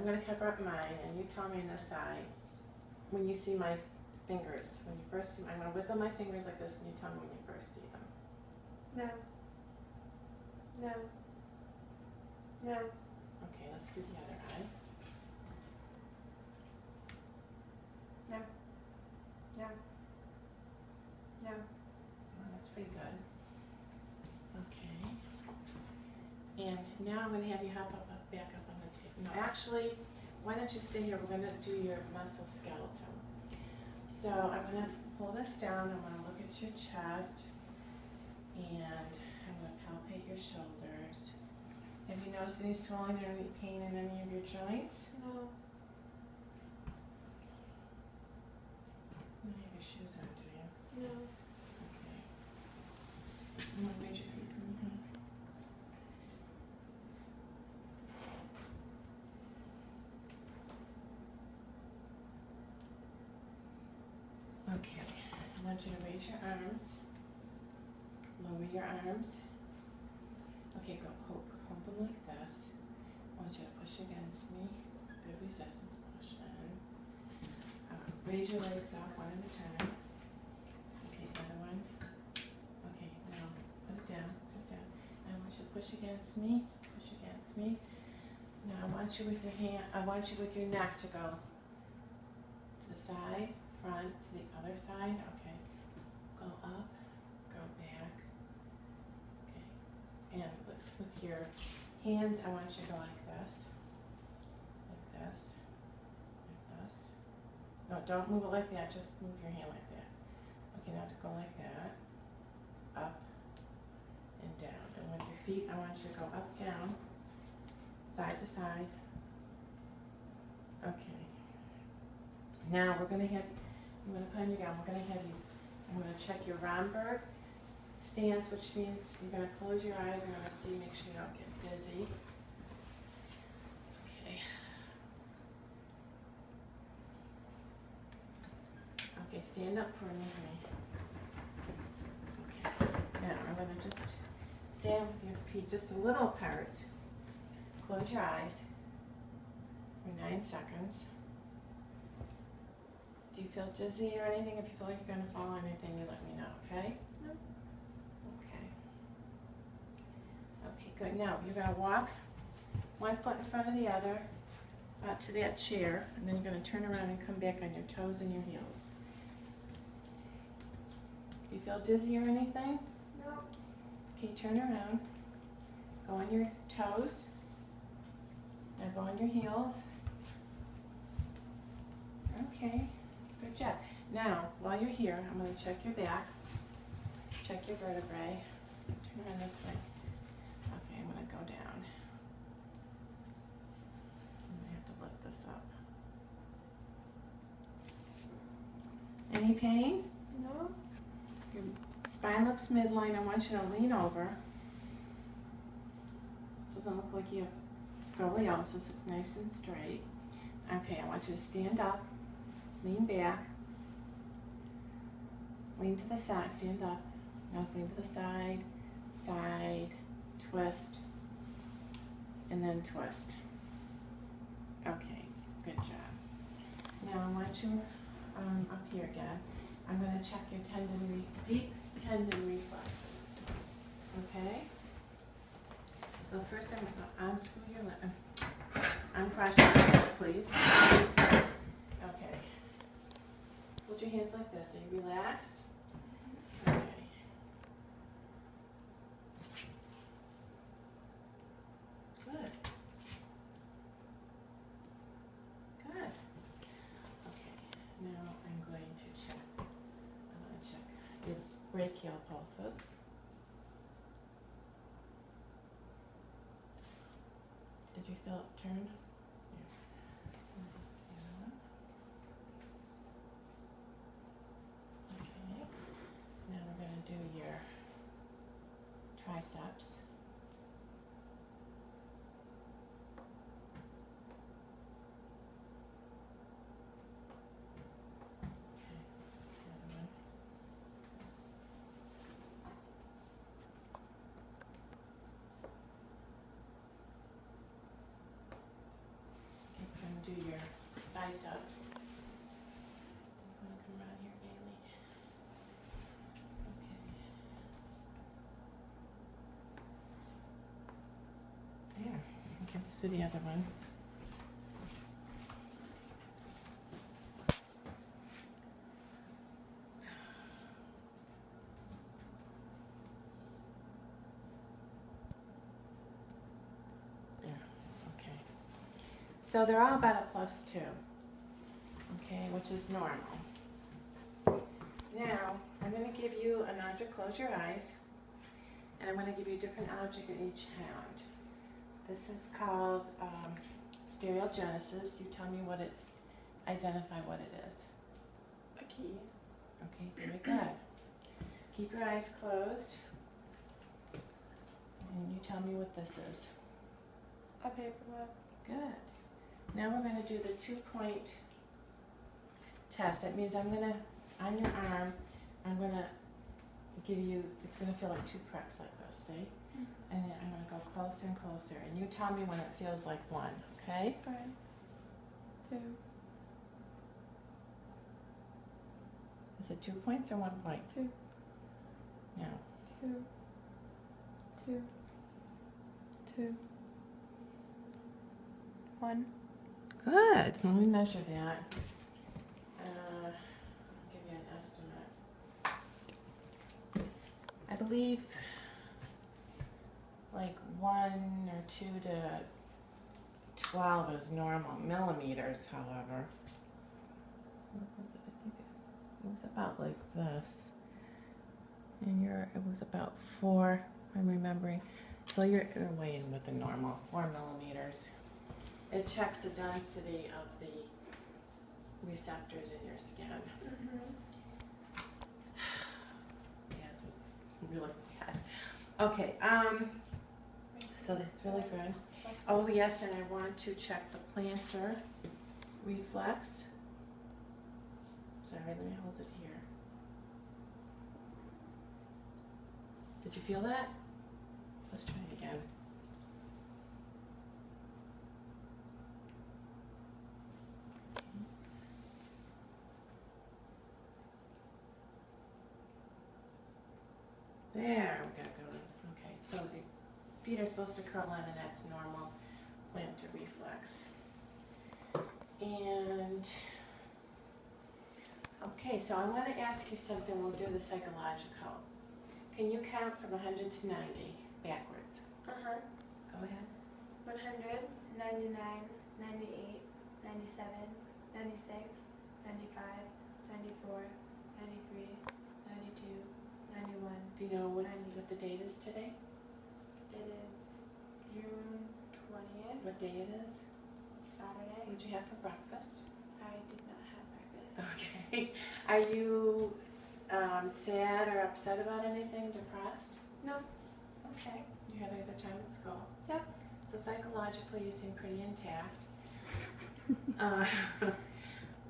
I'm going to cover up mine, and you tell me on this side when you see my fingers. When you first see, I'm going to wiggle my fingers like this, and you tell me when you first see them. No. No. No. Okay, let's do the other eye. No. No. No. Oh, that's pretty good. Okay. And now I'm going to have you hop up, back up on the table. No, actually, why don't you stay here? We're going to do your muscle skeleton. So I'm going to pull this down. I'm going to look at your chest, and I'm going to palpate your shoulders. Have you noticed any swelling or any pain in any of your joints? No. You don't have your shoes on, do you? No. Okay. I'm going to raise your feet from here. Okay, I want you to raise your arms, lower your arms. Okay, go hold them like this. I want you to push against me, good resistance, push in. Raise your legs up one at a time. Okay, the other one. Okay, now put it down, I want you to push against me, push against me. Now I want you with your hand, I want you with your neck to go to the side, front, to the other side, okay. Go up, go back, okay. And with your hands, I want you to go like this, like this, like this. No, don't move it like that, just move your hand like that. Okay, now to go like that, up and down. And with your feet, I want you to go up, down, side to side. Okay. Now we're going to have, I'm going to put on your gown, we're going to have you, I'm going to check your Romberg stance, which means you're going to close your eyes. I'm going to see, make sure you don't get dizzy. Okay. Okay, stand up for me, honey. Okay. Now I'm going to just stand with your feet just a little apart. Close your eyes for 9 seconds. Do you feel dizzy or anything? If you feel like you're going to fall or anything, you let me know, okay? No. Okay. Okay, good. Now, you're going to walk one foot in front of the other out to that chair, and then you're going to turn around and come back on your toes and your heels. Do you feel dizzy or anything? No. Okay, turn around. Go on your toes. Now go on your heels. Okay. Good job. Now, while you're here, I'm going to check your back, check your vertebrae. Turn around this way. Okay, I'm going to go down. I'm going to have to lift this up. Any pain? No. Your spine looks midline. I want you to lean over. Doesn't look like you have scoliosis. It's nice and straight. Okay, I want you to stand up. Lean back, lean to the side, stand up, now lean to the side, side, twist, and then twist. Okay, good job. Now I want you up here again. I'm going to check your deep tendon reflexes, okay? So first I'm going to unscrew your lip, uncross your legs, please. Okay. Hold your hands like this. Are you relaxed? Okay. Good. Good. Okay. Now I'm going to check. I'm going to check your brachial pulses. Did you feel it turn? Do your triceps. Okay, the other one. Okay, biceps. I'm gonna come around here, Bailey. Okay. There. Okay, let's do the other one. Okay. So they're all about a +2, okay, which is normal. Now, I'm going to give you an object, close your eyes, and I'm going to give you a different object in each hand. This is called stereogenesis. You tell me what it's, identify what it is. A key. Okay, very good. Keep your eyes closed, and you tell me what this is. A paperclip. Good. Now we're going to do the 2-point test. That means I'm going to, on your arm, I'm going to give you, it's going to feel like 2 pricks like this, see? And then I'm going to go closer and closer, and you tell me when it feels like 1, okay? Alright. 2. Is it 2 points or 1 point? 2. No. 2. 2. 2. 1. Good. Let me measure that. I'll give you an estimate. I believe like 1 or 2 to 12 is normal. Millimeters, however. What was it? I think it was about like this. And it was about 4, I'm remembering. So you're way in with the normal, 4 millimeters. It checks the density of the receptors in your skin. Yeah, it's really bad. Okay, so that's really good. Oh yes, and I want to check the plantar reflex. Sorry, let me hold it here. Did you feel that? Let's try it again. There, we got it going. Okay, so the feet are supposed to curl in, and that's normal plantar reflex. And, okay, so I want to ask you something. We'll do the psychological. Can you count from 100 to 90 backwards? Uh-huh. Go ahead. 100, 99, 98, 97, 96, 95, 94, 93, 92, 91. Do you know what the date is today? It is June 20th. What day it is? Saturday. What did you have for breakfast? I did not have breakfast. Okay. Are you sad or upset about anything? Depressed? No. Okay. You had a good time at school? Yep. So psychologically you seem pretty intact.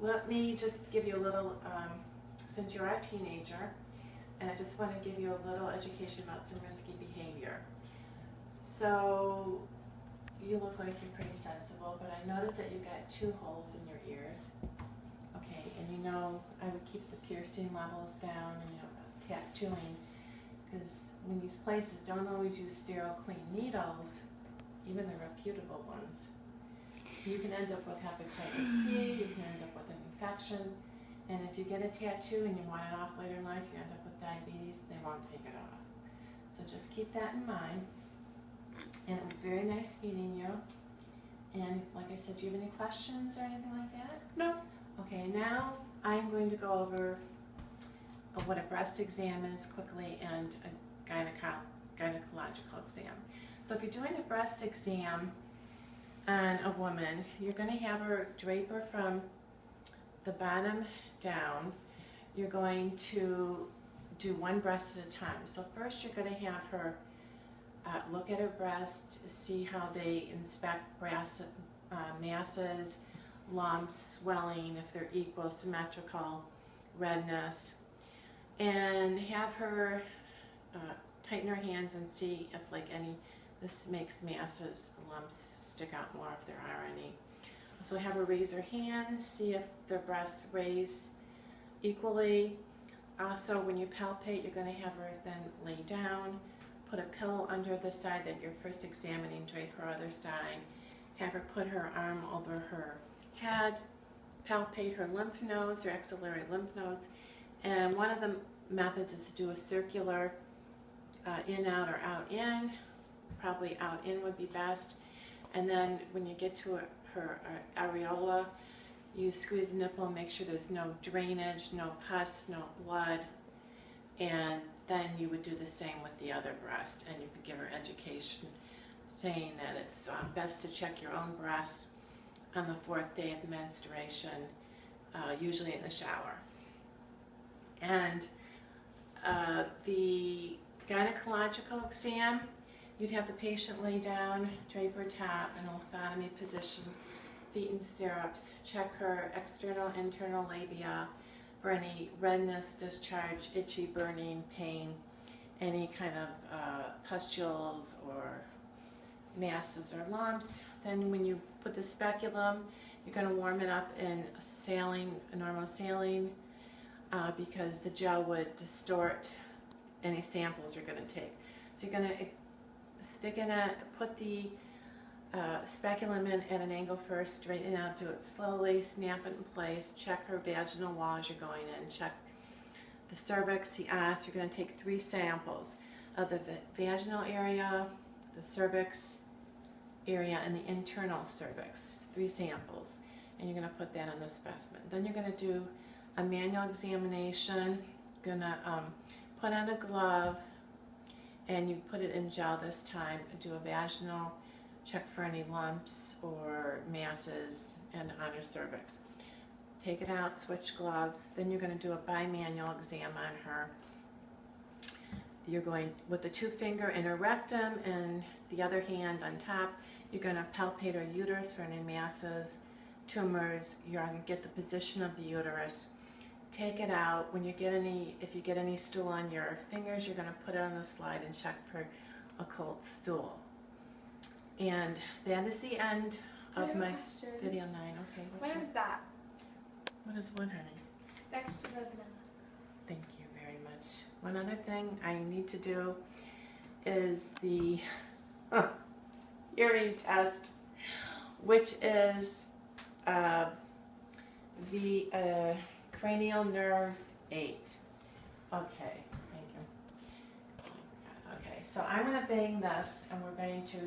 Let me just give you a little, since you're a teenager, and I just want to give you a little education about some risky behavior. So you look like you're pretty sensible, but I noticed that you got 2 holes in your ears. Okay, and you know I would keep the piercing levels down and tattooing, because in these places don't always use sterile clean needles, even the reputable ones. You can end up with hepatitis C, you can end up with an infection, and if you get a tattoo and you want it off later in life, you end up with diabetes, they won't take it off. So just keep that in mind. And it was very nice meeting you. And like I said, do you have any questions or anything like that? No. Okay, now I'm going to go over what a breast exam is quickly and a gynecological exam. So if you're doing a breast exam on a woman, you're going to have her drape her from the bottom down. You're going to do one breast at a time. So first you're going to have her look at her breast, see how they inspect breast masses, lumps, swelling, if they're equal, symmetrical, redness, and have her tighten her hands and see if this makes masses, lumps stick out more if there are any. So have her raise her hands, see if their breasts raise equally. Also, when you palpate, you're going to have her then lay down, put a pillow under the side that you're first examining, drape her other side, have her put her arm over her head, palpate her lymph nodes, her axillary lymph nodes, and one of the methods is to do a circular in, out, or out, in. Probably out, in would be best. And then when you get to her areola, you squeeze the nipple and make sure there's no drainage, no pus, no blood. And then you would do the same with the other breast, and you could give her education saying that it's best to check your own breasts on the 4th day of menstruation, usually in the shower. And the gynecological exam, you'd have the patient lay down, drape her top in a lithotomy position, feet in stirrups, check her external, internal labia for any redness, discharge, itchy, burning, pain, any kind of pustules or masses or lumps. Then when you put the speculum, you're going to warm it up in saline, normal saline, because the gel would distort any samples you're going to take. So you're going to stick in it, put the speculum in at an angle first, straighten it out, do it slowly, snap it in place, check her vaginal wall as you're going in, check the cervix, the ass. You're going to take 3 samples of the vaginal area, the cervix area, and the internal cervix, 3 samples, and you're going to put that on the specimen. Then you're going to do a manual examination. You're going to put on a glove, and you put it in gel this time, do a vaginal, check for any lumps or masses and on your cervix. Take it out, switch gloves, then you're going to do a bimanual exam on her. You're going with the 2-finger in her rectum and the other hand on top. You're going to palpate her uterus for any masses, tumors. You're going to get the position of the uterus. Take it out. When you get if you get any stool on your fingers, you're going to put it on the slide and check for occult stool. And that is the end of my video 9. Okay. What is that? What is what, honey? Next to the vanilla. Thank you very much. One other thing I need to do is the hearing test, which is the cranial nerve 8. Okay, thank you. Okay, so I'm going to bang this, and we're going to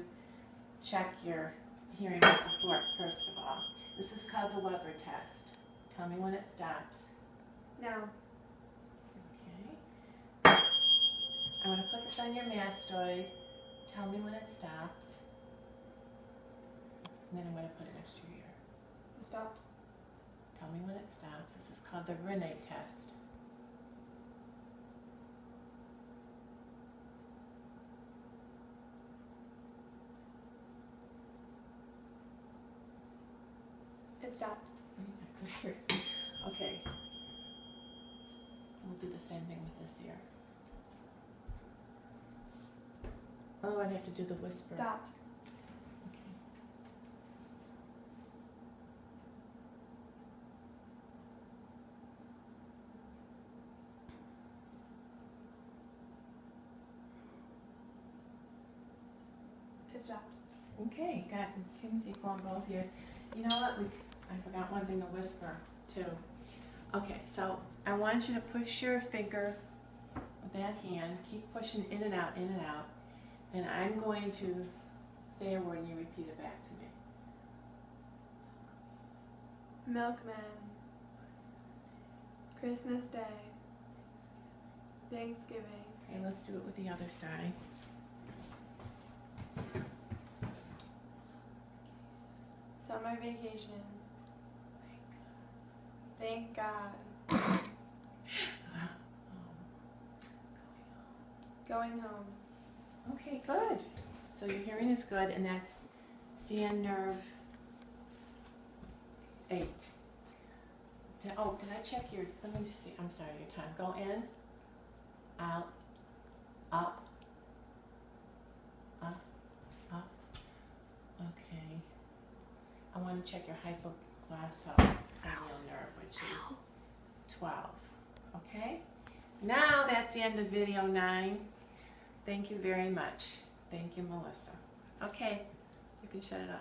check your hearing with the fork first of all. This is called the Weber test. Tell me when it stops. No. Okay. I'm going to put this on your mastoid. Tell me when it stops. And then I'm going to put it next to your ear. It stopped. Tell me when it stops. This is called the Rene test. It stopped. Okay. We'll do the same thing with this ear. Oh, I'd have to do the whisper. Stopped. Okay. It stopped. Okay, got it. Seems equal on both ears. You know what? I forgot one thing to whisper too. Okay, so I want you to push your finger with that hand. Keep pushing in and out, and I'm going to say a word and you repeat it back to me. Milkman. Christmas Day. Thanksgiving. Okay, let's do it with the other side. Summer vacation. Thank God. Going home. Okay, good. So your hearing is good, and that's CN nerve 8. Did I check your, let me just see, I'm sorry, your time. Go in, out, up, up, up. Okay. I want to check your hypoglossal nerve, which is 12. Okay? Now that's the end of video 9. Thank you very much. Thank you, Melissa. Okay, you can shut it off.